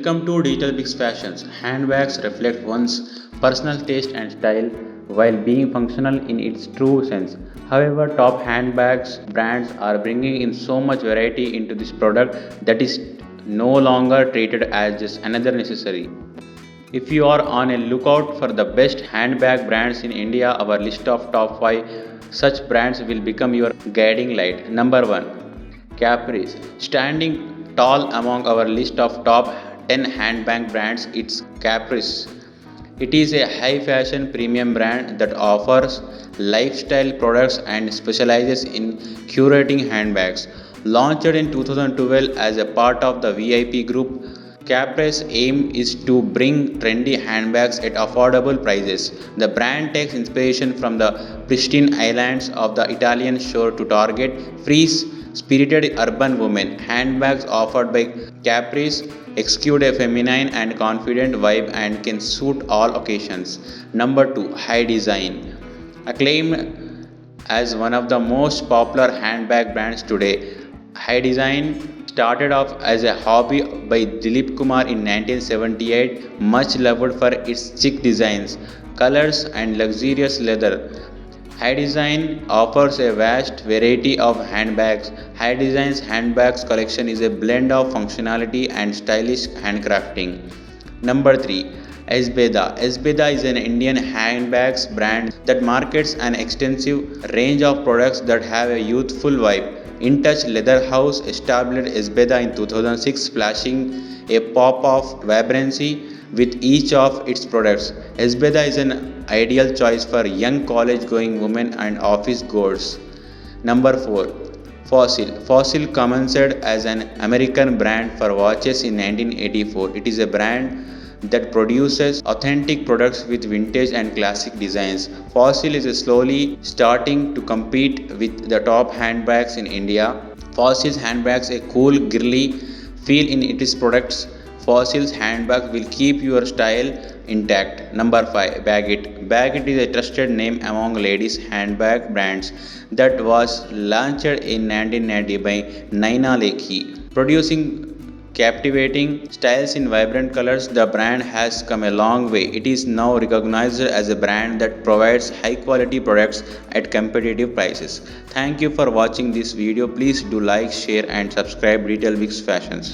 Welcome to DigitalBix Fashions. Handbags reflect one's personal taste and style while being functional in its true sense. However, top handbags brands are bringing in so much variety into this product that is no longer treated as just another necessary. If you are on a lookout for the best handbag brands in India, our list of top 5 such brands will become your guiding light. Number 1, Caprice. Standing tall among our list of top 10 handbag brands, it's Caprice. It is a high fashion premium brand that offers lifestyle products and specializes in curating handbags. Launched in 2012 as a part of the VIP group, Capri's aim is to bring trendy handbags at affordable prices. The brand takes inspiration from the pristine islands of the Italian shore to target free spirited urban women. Handbags offered by Capri's exude a feminine and confident vibe and can suit all occasions. Number 2, High Design. Acclaimed as one of the most popular handbag brands today, High Design started off as a hobby by Dilip Kumar in 1978, much loved for its chic designs, colors, and luxurious leather. High Design offers a vast variety of handbags. High Design's handbags collection is a blend of functionality and stylish handcrafting. Number 3, Esbeda. Esbeda is an Indian handbags brand that markets an extensive range of products that have a youthful vibe. In Touch Leather House established Esbeda in 2006, splashing a pop of vibrancy with each of its products. Esbeda is an ideal choice for young college going women and office goers. Number 4, Fossil. Fossil commenced as an American brand for watches in 1984. It is a brand that produces authentic products with vintage and classic designs. Fossil is slowly starting to compete with the top handbags in India. Fossil's handbags a cool, girly feel in its products. Fossil's handbag will keep your style intact. Number 5, Baggett. Baggett is a trusted name among ladies' handbag brands that was launched in 1990 by Naina Lekhi. Producing captivating styles in vibrant colors, the brand has come a long way. It is now recognized as a brand that provides high quality products at competitive prices. Thank you for watching this video. Please do like, share and subscribe DigitalBix Fashions.